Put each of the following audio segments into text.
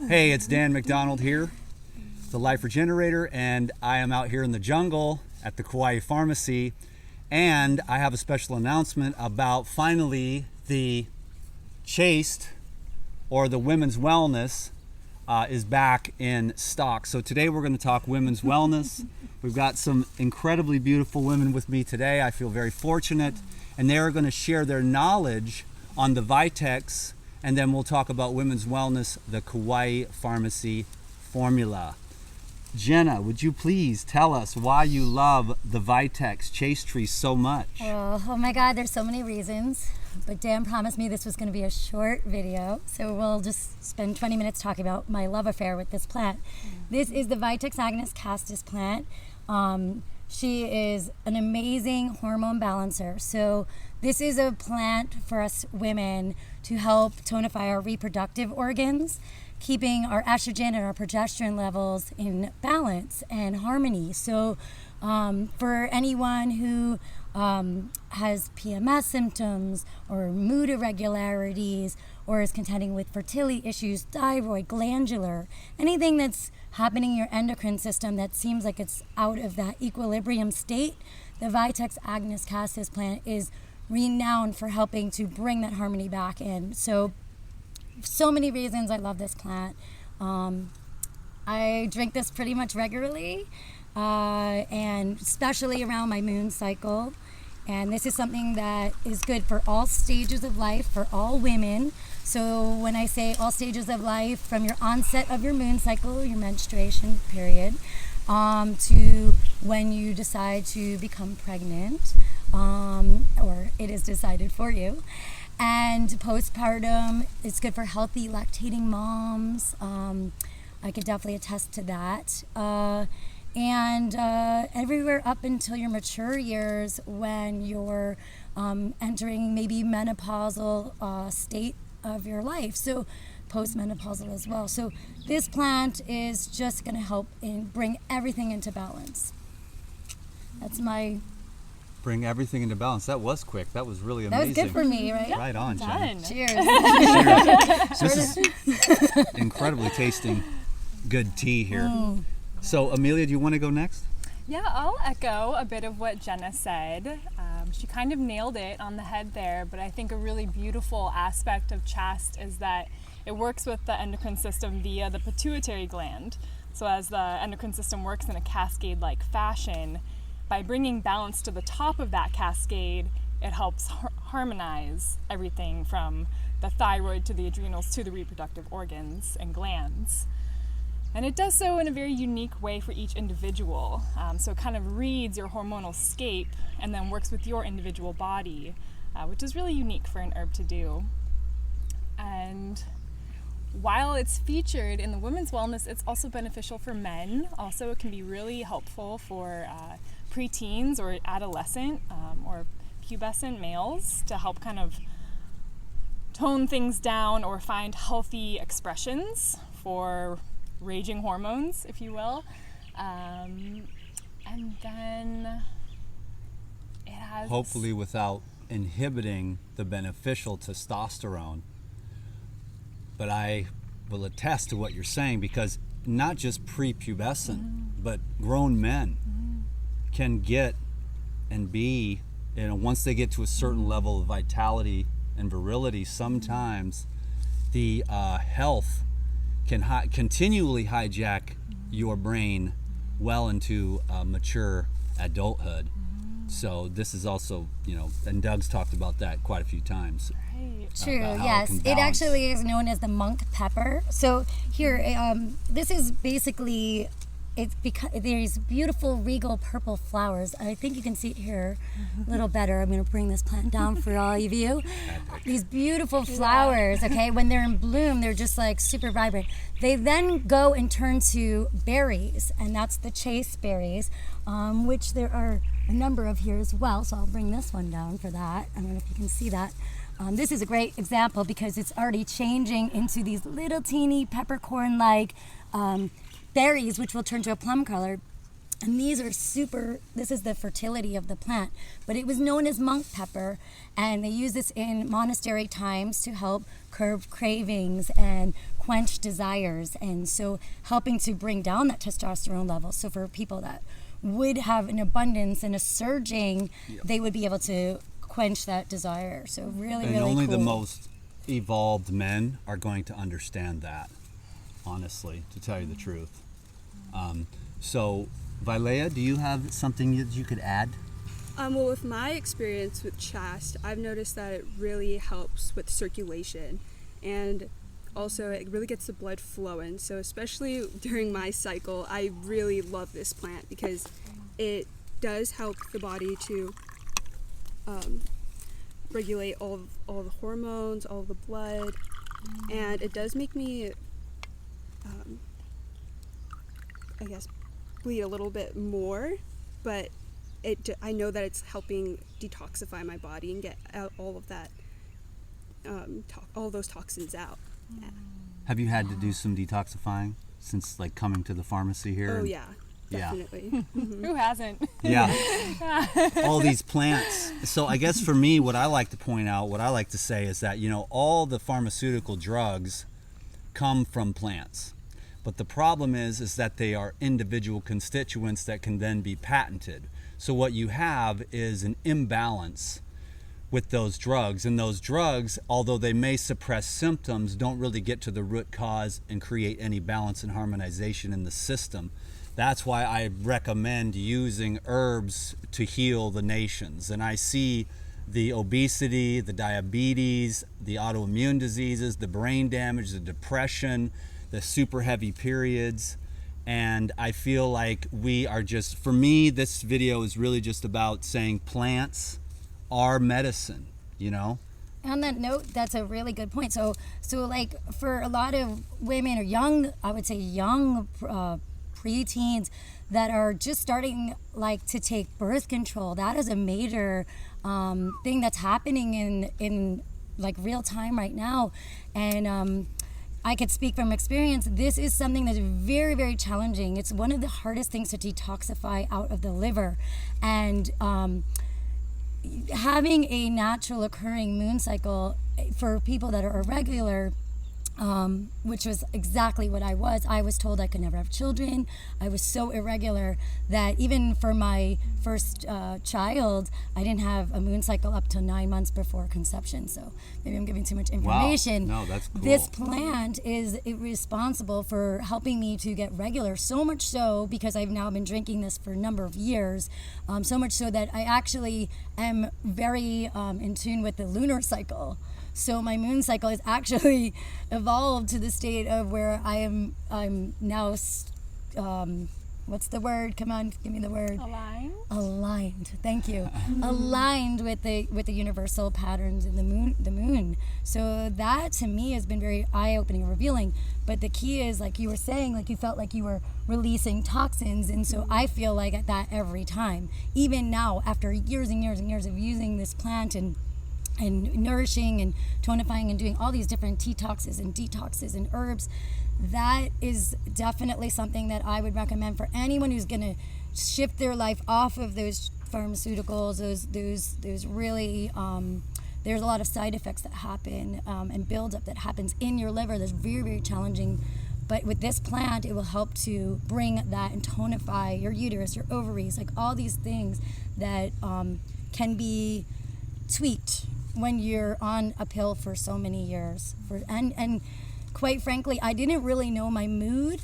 Hey, it's Dan McDonald here, the Life Regenerator, and I am out here in the jungle at the Kauai Pharmacy, and I have a special announcement about finally the Chaste, or the Women's Wellness, is back in stock. So today we're going to talk women's wellness. We've got some incredibly beautiful women with me today. I feel very fortunate, and they are going to share their knowledge on the Vitex, and then we'll talk about women's wellness, the Kauai Pharmacy formula. Jenna, would you please tell us why you love the Vitex Chaste Tree so much? Oh my God, there's so many reasons. But Dan promised me this was going to be a short video, so we'll just spend 20 minutes talking about my love affair with this plant. This is the Vitex agonist castus plant. She is an amazing hormone balancer. So this is a plant for us women to help tonify our reproductive organs, keeping our estrogen and our progesterone levels in balance and harmony. So for anyone who has PMS symptoms or mood irregularities or is contending with fertility issues, thyroid, glandular, anything that's happening in your endocrine system that seems like it's out of that equilibrium state, the Vitex agonist castus plant is renowned for helping to bring that harmony back in. So many reasons I love this plant. I drink this pretty much regularly, and especially around my moon cycle. And this is something that is good for all stages of life, for all women. So when I say all stages of life, from your onset of your moon cycle, your menstruation period, to when you decide to become pregnant, or it is decided for you. And postpartum, it's good for healthy lactating moms. I could definitely attest to that. And everywhere up until your mature years, when you're entering maybe menopausal state of your life. So postmenopausal as well. So this plant is just going to help bring everything into balance. That's my... Bring everything into balance. That was quick. That was really amazing. That was good for me, right? Right on, Jen. Cheers. Cheers. This is incredibly tasting good tea here. So, Amelia, do you want to go next? Yeah, I'll echo a bit of what Jenna said. She kind of nailed it on the head there, but I think a really beautiful aspect of Chaste is that it works with the endocrine system via the pituitary gland. So as the endocrine system works in a cascade-like fashion, by bringing balance to the top of that cascade, it helps harmonize everything from the thyroid to the adrenals to the reproductive organs and glands. And it does so in a very unique way for each individual. So it kind of reads your hormonal scape and then works with your individual body, which is really unique for an herb to do. And while it's featured in the women's wellness, it's also beneficial for men. Also, it can be really helpful for preteens or adolescent or pubescent males to help kind of tone things down or find healthy expressions for raging hormones, if you will. And then it has... Hopefully without inhibiting the beneficial testosterone. But I will attest to what you're saying, because not just prepubescent, but grown men can get and be, once they get to a certain level of vitality and virility, sometimes the health can continually hijack your brain well into mature adulthood. So this is also, and Doug's talked about that quite a few times. Right. True, yes. It actually is known as the monk pepper. So here, this is basically, it's because there's beautiful regal purple flowers. I think you can see it here a little better. I'm going to bring this plant down for all of you. These beautiful flowers, okay, when they're in bloom, they're just like super vibrant. They then go and turn to berries, and that's the chaste berries, which there are a number of here as well. So I'll bring this one down for that. I don't know if you can see that. This is a great example because it's already changing into these little teeny peppercorn-like berries, which will turn to a plum color. And these are this is the fertility of the plant, but it was known as monk pepper, and they use this in monastery times to help curb cravings and quench desires, and so helping to bring down that testosterone level. So for people that would have an abundance and a surging, they would be able to quench that desire. So really, and really only cool. the most evolved men are going to understand that, honestly, to tell you the truth. So Vilea, do you have something that you could add? Well, with my experience with Chast, I've noticed that it really helps with circulation, and also it really gets the blood flowing. So especially during my cycle, I really love this plant because it does help the body to regulate all the hormones, all the blood, and it does make me, I guess, bleed a little bit more, but I know that it's helping detoxify my body and get out all of that, all those toxins out. Yeah. Have you had to do some detoxifying since like coming to the pharmacy here? Oh yeah, definitely. Who hasn't? Yeah. All these plants. So I guess for me, what I like to point out, what I like to say is that, all the pharmaceutical drugs come from plants. But the problem is that they are individual constituents that can then be patented. So what you have is an imbalance with those drugs. And those drugs, although they may suppress symptoms, don't really get to the root cause and create any balance and harmonization in the system. That's why I recommend using herbs to heal the nations. And I see the obesity, the diabetes, the autoimmune diseases, the brain damage, the depression, the super heavy periods. And I feel like we are just, for me, this video is really just about saying plants are medicine, On that note, that's a really good point. So like for a lot of women or young, I would say young preteens that are just starting like to take birth control, that is a major thing that's happening in like real time right now. And I could speak from experience. This is something that's very, very challenging. It's one of the hardest things to detoxify out of the liver. And having a natural occurring moon cycle for people that are irregular, which was exactly what I was told I could never have children. I was so irregular that even for my first child, I didn't have a moon cycle up to 9 months before conception. So maybe I'm giving too much information. Wow. No, that's cool. This plant is responsible for helping me to get regular, so much so because I've now been drinking this for a number of years, so much so that I actually am very in tune with the lunar cycle. So my moon cycle is actually evolved to the state of where I'm now, what's the word? Come on, give me the word. Aligned. Thank you. Aligned with the universal patterns in the moon. So that to me has been very eye-opening and revealing. But the key is, like you were saying, like you felt like you were releasing toxins, and so I feel like that every time. Even now, after years and years and years of using this plant and nourishing and tonifying and doing all these different detoxes and herbs, that is definitely something that I would recommend for anyone who's going to shift their life off of those pharmaceuticals, those really there's a lot of side effects that happen and buildup that happens in your liver that's very, very challenging. But with this plant, it will help to bring that and tonify your uterus, your ovaries, like all these things that can be tweaked when you're on a pill for so many years. And quite frankly, I didn't really know my mood,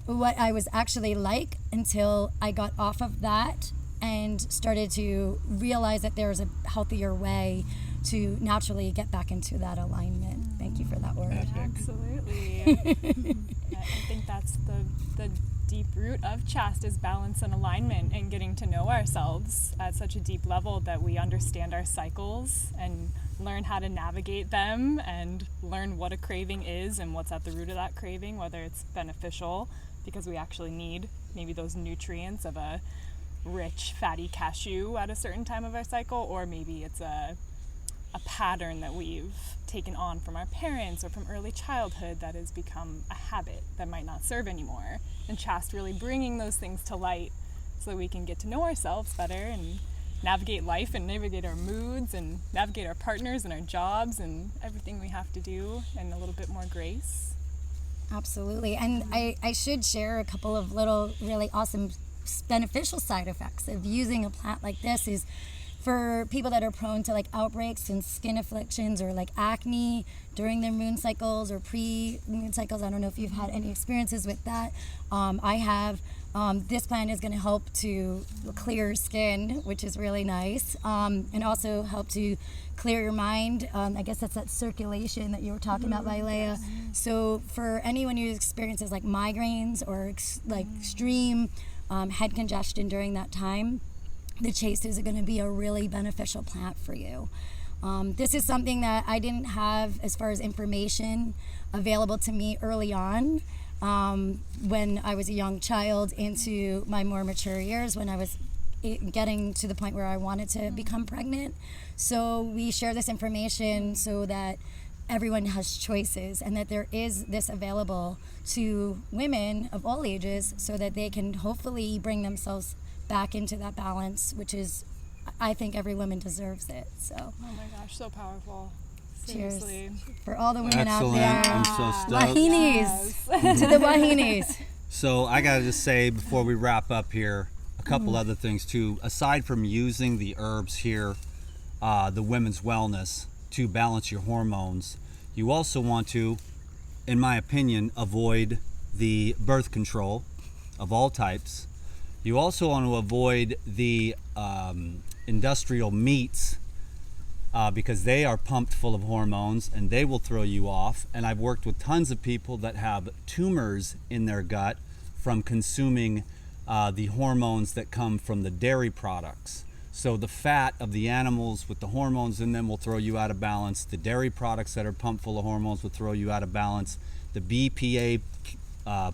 what I was actually like, until I got off of that and started to realize that there's a healthier way to naturally get back into that alignment. Thank you for that word. Absolutely. I think that's the deep root of Chast is balance and alignment, and getting to know ourselves at such a deep level that we understand our cycles and learn how to navigate them and learn what a craving is and what's at the root of that craving, whether it's beneficial because we actually need maybe those nutrients of a rich fatty cashew at a certain time of our cycle, or maybe it's a pattern that we've taken on from our parents or from early childhood that has become a habit that might not serve anymore. And Chast really bringing those things to light so that we can get to know ourselves better and navigate life and navigate our moods and navigate our partners and our jobs and everything we have to do, and a little bit more grace. Absolutely. And I should share a couple of little really awesome beneficial side effects of using a plant like this is for people that are prone to like outbreaks and skin afflictions or like acne during their moon cycles or pre-moon cycles. I don't know if you've had any experiences with that. I have. This plant is going to help to clear skin, which is really nice, and also help to clear your mind. I guess that's that circulation that you were talking about, Leia. So for anyone who experiences like migraines or like extreme head congestion during that time, the chaste is going to be a really beneficial plant for you. This is something that I didn't have as far as information available to me early on. When I was a young child into my more mature years, when I was getting to the point where I wanted to become pregnant. So we share this information so that everyone has choices and that there is this available to women of all ages so that they can hopefully bring themselves back into that balance, which is, I think every woman deserves it. So. Oh my gosh, so powerful. Cheers Seriously. for all the women Excellent. out there. I'm so stoked. Wahinis to the wahinis. So I gotta just say before we wrap up here, a couple other things too. Aside from using the herbs here, the women's wellness to balance your hormones, you also want to, in my opinion, avoid the birth control of all types. You also want to avoid the industrial meats because they are pumped full of hormones and they will throw you off. And I've worked with tons of people that have tumors in their gut from consuming the hormones that come from the dairy products. So the fat of the animals with the hormones in them will throw you out of balance. The dairy products that are pumped full of hormones will throw you out of balance. The BPA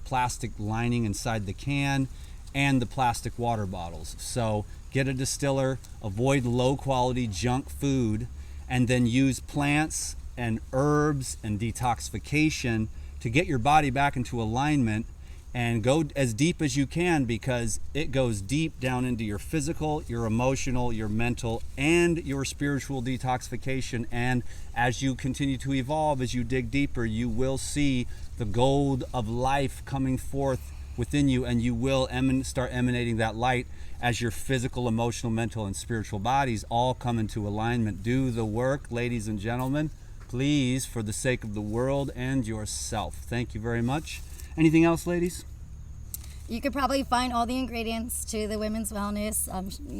plastic lining inside the can and the plastic water bottles. So get a distiller, avoid low quality junk food, and then use plants and herbs and detoxification to get your body back into alignment and go as deep as you can, because it goes deep down into your physical, your emotional, your mental, and your spiritual detoxification. And as you continue to evolve, as you dig deeper, you will see the gold of life coming forth within you, and you will start emanating that light as your physical, emotional, mental, and spiritual bodies all come into alignment. Do the work, ladies and gentlemen, please, for the sake of the world and yourself. Thank you very much. Anything else, ladies? You could probably find all the ingredients to the women's wellness.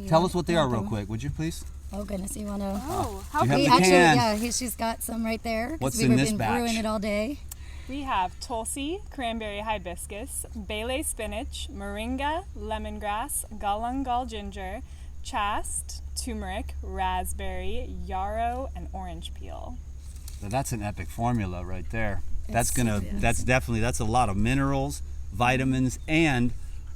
Tell us what they are real quick, would you please? Oh goodness, you want to? Oh, Do you have We the actually, can? yeah, she's got some right there. 'cause What's we've in this been batch? brewing it all day. we have Tulsi, cranberry hibiscus, Bailey spinach, moringa, lemongrass, galangal ginger, chaste, turmeric, raspberry, yarrow, and orange peel. So that's an epic formula right there. It's That's a lot of minerals, vitamins, and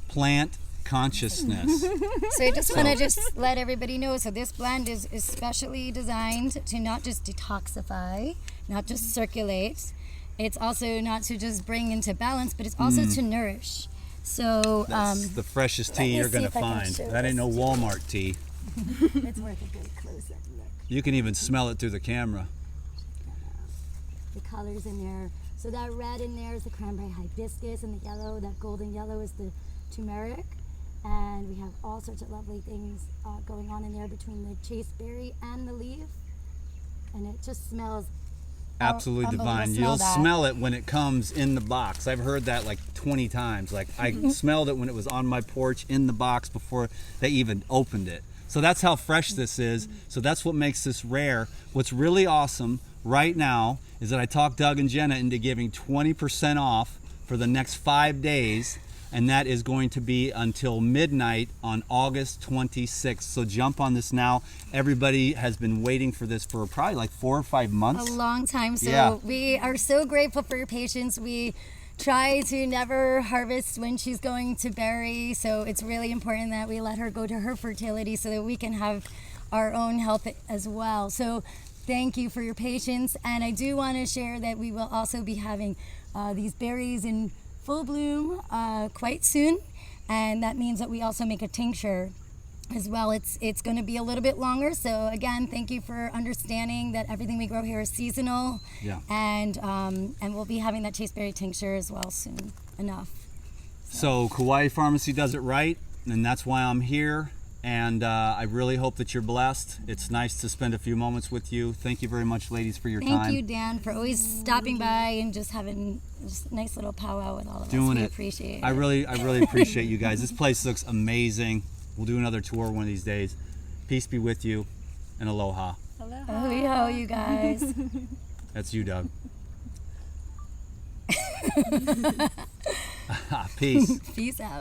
plant consciousness. So I just want to let everybody know, so this blend is especially designed to not just detoxify, not just circulate. It's also not to just bring into balance, but it's also to nourish. So That's the freshest let me tea you're see gonna if I can find. show That ain't no this. Walmart tea. it's worth a good close-up look. You can even smell it through the camera. The colors in there. So that red in there is the cranberry hibiscus, and the yellow, that golden yellow, is the turmeric. And we have all sorts of lovely things going on in there between the chaste berry and the leaf. And it just smells Absolutely unbelievable. divine. Smell You'll that. smell it when it comes in the box. I've heard that like 20 times. Like I smelled it when it was on my porch in the box before they even opened it. So that's how fresh this is. So that's what makes this rare. What's really awesome right now is that I talked Doug and Jenna into giving 20% off for the next 5 days, and that is going to be until midnight on August 26th. So jump on this now. Everybody has been waiting for this for probably like 4 or 5 months. a long time. So Yeah. we are so grateful for your patience. We try to never harvest when she's going to berry. So it's really important that we let her go to her fertility so that we can have our own health as well. So thank you for your patience. And I do want to share that we will also be having these berries in full bloom quite soon. and that means that we also make a tincture as well. It's going to be a little bit longer, so again, thank you for understanding that everything we grow here is seasonal. Yeah. And we'll be having that chasteberry tincture as well soon enough. So Kauai Pharmacy does it right, and that's why I'm here. And I really hope that you're blessed. It's nice to spend a few moments with you. Thank you very much, ladies, for your time. Thank you, Dan, for always stopping by and just having just a nice little powwow with all of us. We appreciate it. I really appreciate you guys. This place looks amazing. We'll do another tour one of these days. Peace be with you, and aloha. Aloha. Oh, you guys. That's you, Doug. Peace. Peace out.